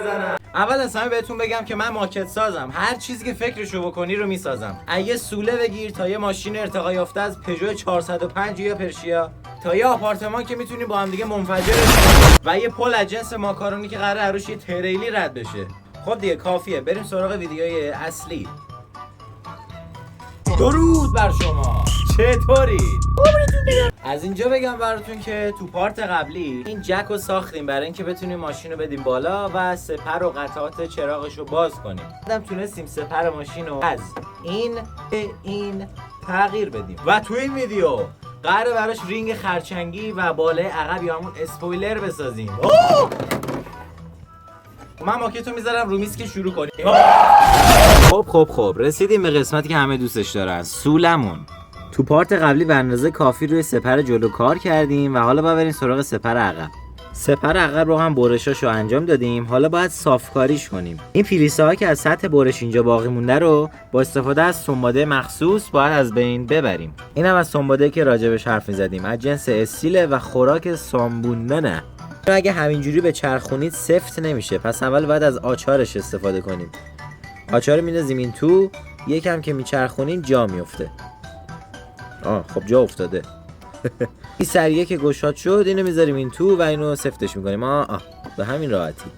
بزنم. اول از همه بهتون بگم که من ماکت سازم. هر چیزی که فکرشو بکنی رو میسازم. اگه سوله بگیر تا یه ماشین ارتقا یافته از پژو 405 یا پرشیا تا یه آپارتمان که میتونیم با هم دیگه منفجرش کنیم و یه پل از جنس ماکارونی که قراره عروش یه تریلی رد بشه. خب دیگه کافیه، بریم سراغ ویدیوی اصلی. درود بر شما، چطورید؟ از اینجا بگم براتون که تو پارت قبلی این جک رو ساختیم برای اینکه بتونیم ماشین رو بدیم بالا و سپر و قطعات چراغش رو باز کنیم. بعدم تونستیم سپر ماشین رو از این به این تغییر بدیم و تو این ویدیو قراره براش رینگ خرچنگی و بالای عقب یا همون اسپویلر بسازیم. من ماکتو میذارم رو میز که شروع کنیم. خب رسیدیم به قسمتی که همه دوستش دارن، سولمون. تو پارت قبلی به اندازه کافی روی سپر جلو کار کردیم و حالا باید بریم سراغ سپر عقب. سپر عقب رو هم برشاشو انجام دادیم، حالا باید صافکاریش کنیم. این پلیسه ها که از سطح برش اینجا باقی مونده رو با استفاده از سنباده مخصوص باید از بین ببریم. این هم از سنباده که راجبش حرف می‌زدیم، از جنس استیل و خوراک سامبوندنه. اگه همینجوری به چرخونید سفت نمیشه، پس اول باید از آچارش استفاده کنیم. آچار می‌ندازیم این تو، یکم که میچرخونیم جا میفته. خب جا افتاده. این سریعه که گشاد شد اینو میذاریم این تو و اینو سفتش میکنیم. به همین راحتی.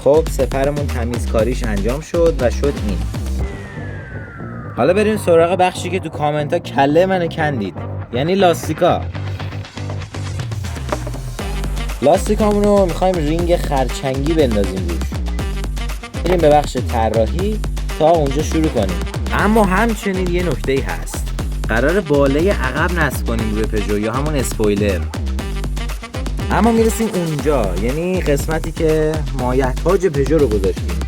خب سپرمون تمیزکاریش انجام شد و شد این. حالا بریم سراغ بخشی که تو کامنت ها کله منو کندید، یعنی لاستیکا. لاستیکامون رو میخوایم رینگ خرچنگی بندازیم روش. بریم به بخش طراحی تا اونجا شروع کنیم. اما همچنین یه نکته‌ای هست، قرار بالای عقب نصب کنیم روی پژو یا همون اسپویلر. اما میرسیم اونجا، یعنی قسمتی که مایحتاج پژو رو گذاشتیم.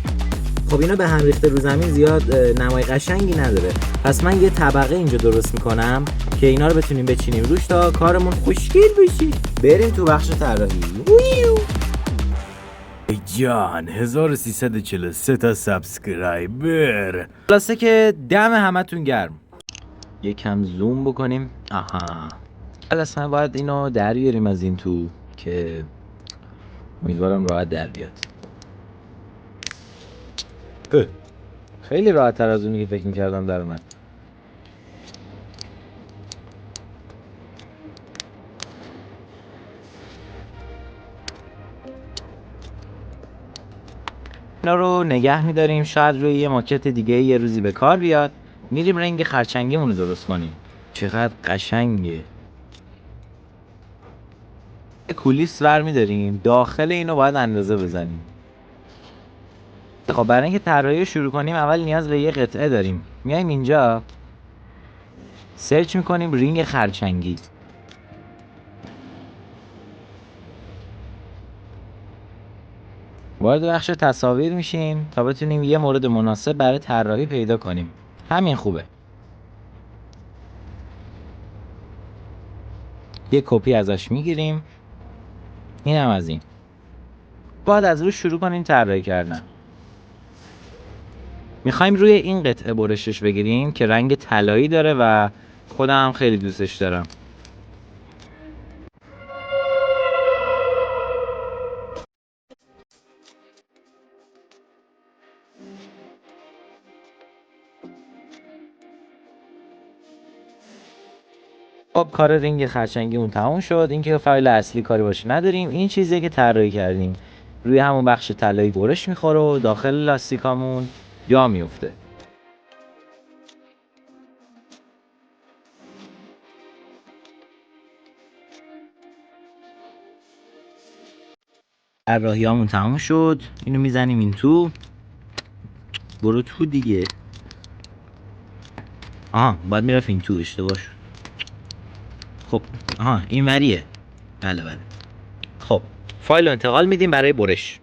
خب اینا به هم ریخته رو زمین زیاد نمای قشنگی نداره، پس من یه طبقه اینجا درست میکنم که اینا رو بتونیم بچینیم روش تا کارمون خوشگل بشه. بریم تو بخش طراحی. ای جان 1343 تا سابسکرایبر. خلاصه که دم همتون گرم. یکم زوم بکنیم. اصلا باید اینو در بیاریم از این تو که امیدوارم راحت در بیاد. خیلی راحت تر از اونی که فکر میکردم در اومد. اینا رو نگه میداریم، شاید روی یه ماکت دیگه یه روزی به کار بیاد. میریم رنگ خرچنگیمون رو درست کنیم. چقدر قشنگه. کولیس ور میداریم، داخل اینو باید اندازه بزنیم. خب برای اینکه طراحی رو شروع کنیم اول نیاز به یه قطعه داریم. میایم اینجا سرچ میکنیم رینگ خرچنگی. وارد بخش تصاویر میشیم تا بتونیم یه مورد مناسب برای طراحی پیدا کنیم. همین خوبه. یه کپی ازش میگیریم. اینم از این. باید از روش شروع کنیم طراحی کردن. میخوایم روی این قطعه برشش بگیریم که رنگ طلایی داره و خودم خیلی دوستش دارم. خب کار رینگ خرچنگی اون تموم شد. اینکه فایل اصلی کاری باشه نداریم. این چیزیه که طراحی کردیم روی همون بخش طلایی برش میخوره و داخل لاستیکامون جا میفته. طراحیامون تموم شد. اینو میزنیم این تو. برو تو دیگه. آها باید میرفتیم تو، اشتباه شد. خب آها این وریه. بله بله. خب فایل رو انتقال میدیم برای برش.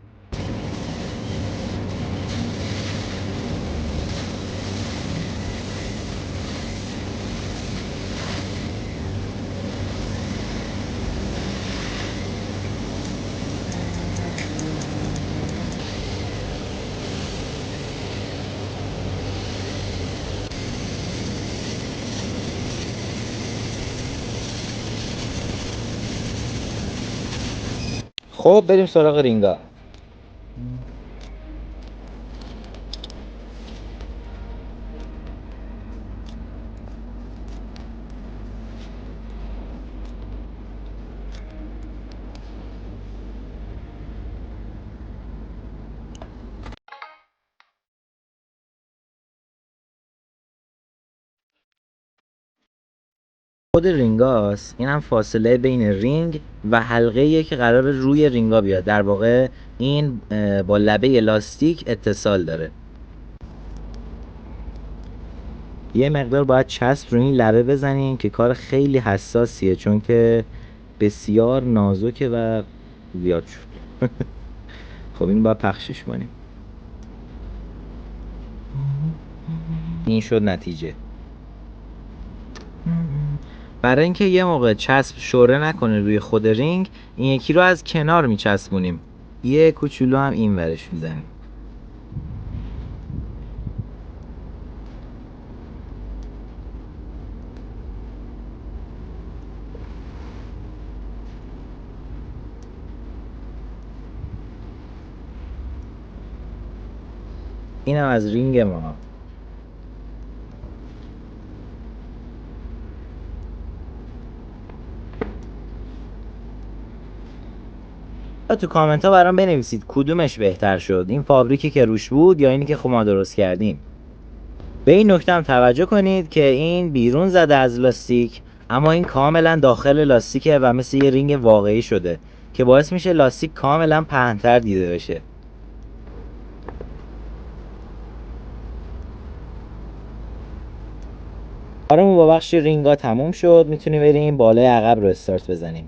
خب بریم سراغ رینگا. خود رینگاست. این هم فاصله بین رینگ و حلقه‌ایه که قرار روی رینگا بیاد. در واقع این با لبه لاستیک اتصال داره. یه مقدار باید چسب رو این لبه بزنیم که کار خیلی حساسیه، چون که بسیار نازکه و زیاد شد. خب این باید پخشش کنیم. این شد نتیجه. برای اینکه یه موقع چسب شوره نکنه روی خود رینگ، این یکی رو از کنار میچسبونیم. یه کوچولو هم این ورش میزنیم. اینم از رینگ ما. تو کامنت ها برام بنویسید کدومش بهتر شد، این فابریکی که روش بود یا اینی که خب ما درست کردیم. به این نکته هم توجه کنید که این بیرون زده از لاستیک، اما این کاملا داخل لاستیکه و مثل یه رینگ واقعی شده که باعث میشه لاستیک کاملا پهن‌تر دیده بشه. کارمون با بخش رینگا تموم شد. میتونیم بریم بالای عقب رو استارت بزنیم.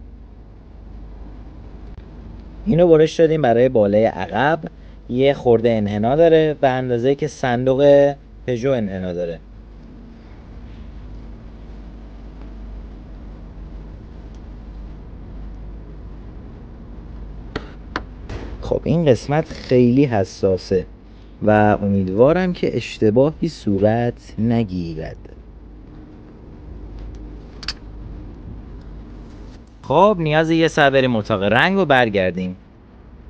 اینو برش دادیم برای بالای عقب. یه خورده انحنا داره به اندازه که صندوق پژو انحنا داره. خب این قسمت خیلی حساسه و امیدوارم که اشتباهی صورت نگیرد. خب نیاز یه سر بریم اتاق رنگ و برگردیم.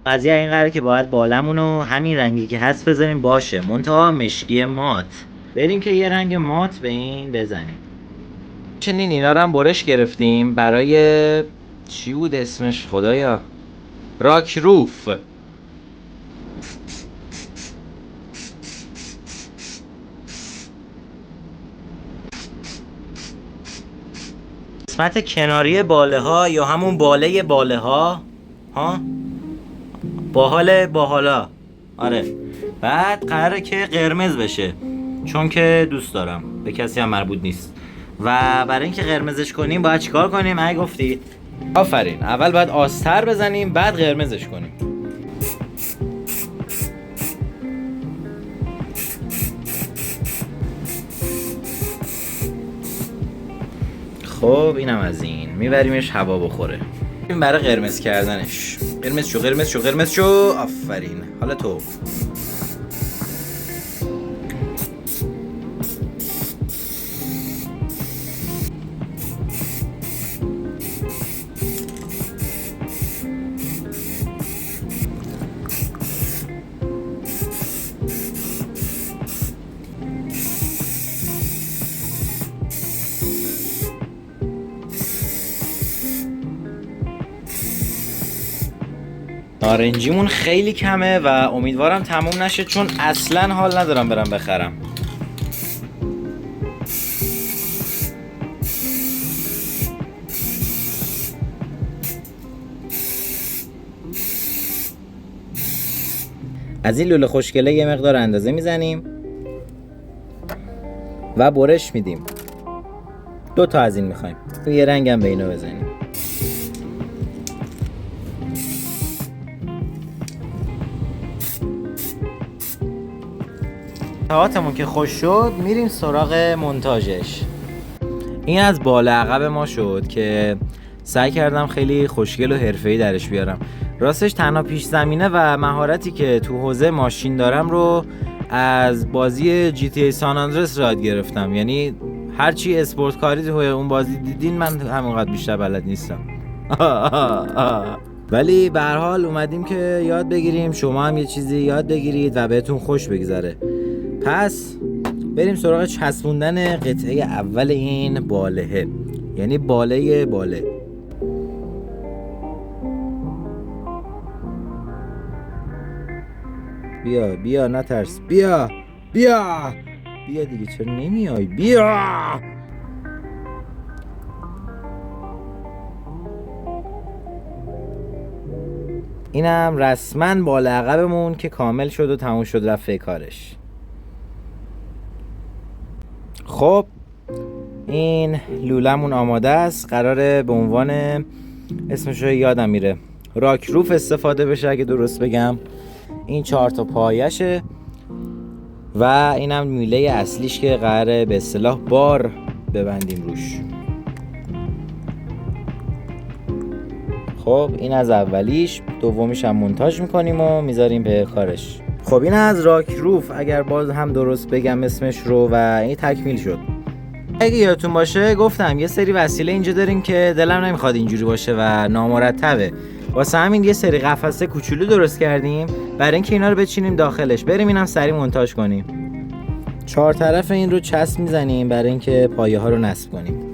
قضیه این قراره که باید بالمونو همین رنگی که هست بذاریم باشه، منتها مشکی مات. بریم که یه رنگ مات به این بزنیم. چنین اینا رو هم برش گرفتیم برای چی بود اسمش خدایا؟ راک روف. قسمت کناری باله ها یا همون باله باله ها باحالا. آره. بعد قراره که قرمز بشه، چون که دوست دارم، به کسی هم مربوط نیست. و برای اینکه قرمزش کنیم باید چیکار کنیم؟ اگه گفتید آفرین، اول باید آستر بزنیم بعد قرمزش کنیم. خب اینم از این. میبریمش هوا بخوره. این برای قرمز کردنش. قرمز شو. آفرین. حالا تو. نارنجیمون خیلی کمه و امیدوارم تموم نشه، چون اصلا حال ندارم برم بخرم. از این لوله خوشگله یه مقدار اندازه میزنیم و برش میدیم. 2 تا از این میخوایم. یه رنگم به اینو بزنیم. تهاتمون که خوش شد میریم سراغ مونتاژش. این از بالا عقب ما شد که سعی کردم خیلی خوشگل و حرفه‌ای درش بیارم. راستش تنها پیش زمینه و مهارتی که تو حوزه ماشین دارم رو از بازی GTA سان آندرس یاد گرفتم. یعنی هرچی اسپورت کاری توی اون بازی دیدین من همونقدر بیشتر بلد نیستم. ولی به هر حال اومدیم که یاد بگیریم، شما هم یه چیزی یاد بگیرید و بهتون خوش بگذره. پس بریم سراغ چسبوندن قطعه اول این بالهه، یعنی باله. بیا نترس، بیا دیگه، چرا نمیای؟ بیا. اینم رسما باله عقبمون که کامل شد و تموم شد رفت کارش. خب این لولمون آماده است. قراره به عنوان اسمشو یادم میره راک روف استفاده بشه اگه درست بگم. این 4 تا پایشه و اینم میله اصلیش که قراره به اصطلاح بار ببندیم روش. خب این از اولیش، دومیش هم مونتاژ میکنیم و میذاریم به کارش. خب این از راک روف اگر باز هم درست بگم اسمش رو و این تکمیل شد. اگه یادتون باشه گفتم یه سری وسیله اینجا داریم که دلم نمیخواد اینجوری باشه و نامرتبه، واسه همین یه سری قفسه کوچولو درست کردیم برای اینکه اینا رو بچینیم داخلش. بریم اینم سریع مونتاژ کنیم. 4 طرف این رو چسب میزنیم برای اینکه پایه ها رو نصب کنیم.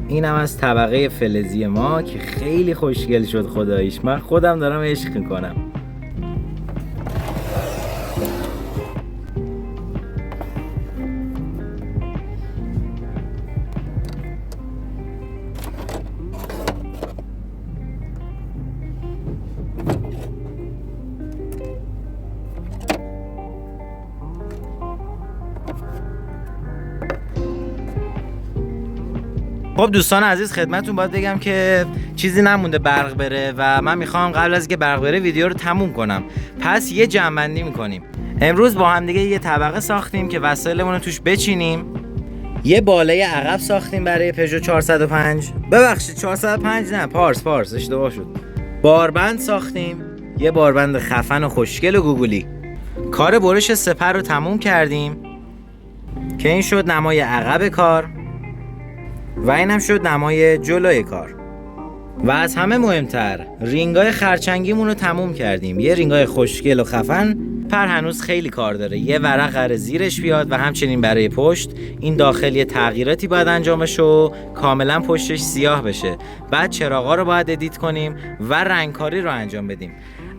اینم از طبقه فلزی ما که خیلی خوشگل شد خداییش. من خودم دارم عشق میکنم. خب دوستان عزیز، خدمتتون باید بگم که چیزی نمونده برق بره و من میخوام قبل از اینکه برق بره ویدیو رو تموم کنم. پس یه جمع‌بندی میکنیم. امروز با هم دیگه یه طبقه ساختیم که وسایلمون رو توش بچینیم. یه باله عقب ساختیم برای پژو 405. ببخشید 405 نه، پارس اشتباه شد. باربند ساختیم، یه باربند خفن و خوشگل و گوگلی. کار برش سپر رو تموم کردیم که این شد نمای عقب کار و اینم شد نمای جلوی کار. و از همه مهمتر رینگای خرچنگیمون رو تموم کردیم. یه رینگای خوشگل و خفن. پر هنوز خیلی کار داره. یه ورق قراره زیرش بیاد و همچنین برای پشت. این داخل یه تغییراتی باید انجام بشه و کاملا پشتش سیاه بشه. بعد چراغا رو باید ادیت کنیم و رنگکاری رو انجام بدیم.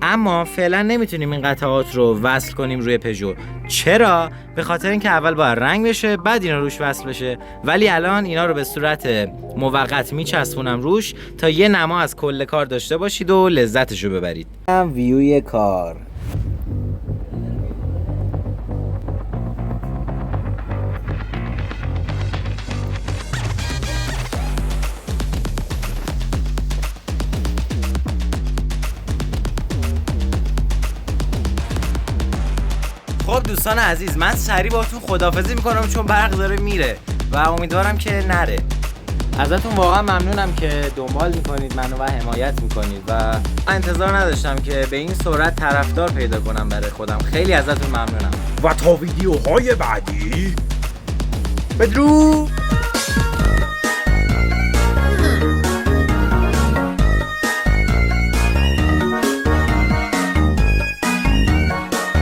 اما فعلا نمیتونیم این قطعات رو وصل کنیم روی پژو. چرا؟ به خاطر اینکه اول باید رنگ بشه بعد اینا روش وصل بشه. ولی الان اینا رو به صورت موقت میچسبونم روش تا یه نما از کل کار داشته باشید و لذتش رو ببرید. ویوی کار. خب دوستان عزیز، من سریع باهاتون خداحافظی میکنم چون برق داره میره و امیدوارم که نره. ازتون واقعا ممنونم که دنبال میکنید منو و حمایت میکنید و انتظار نداشتم که به این سرعت طرفدار پیدا کنم برای خودم. خیلی ازتون ممنونم و تا ویدیوهای بعدی بدرود.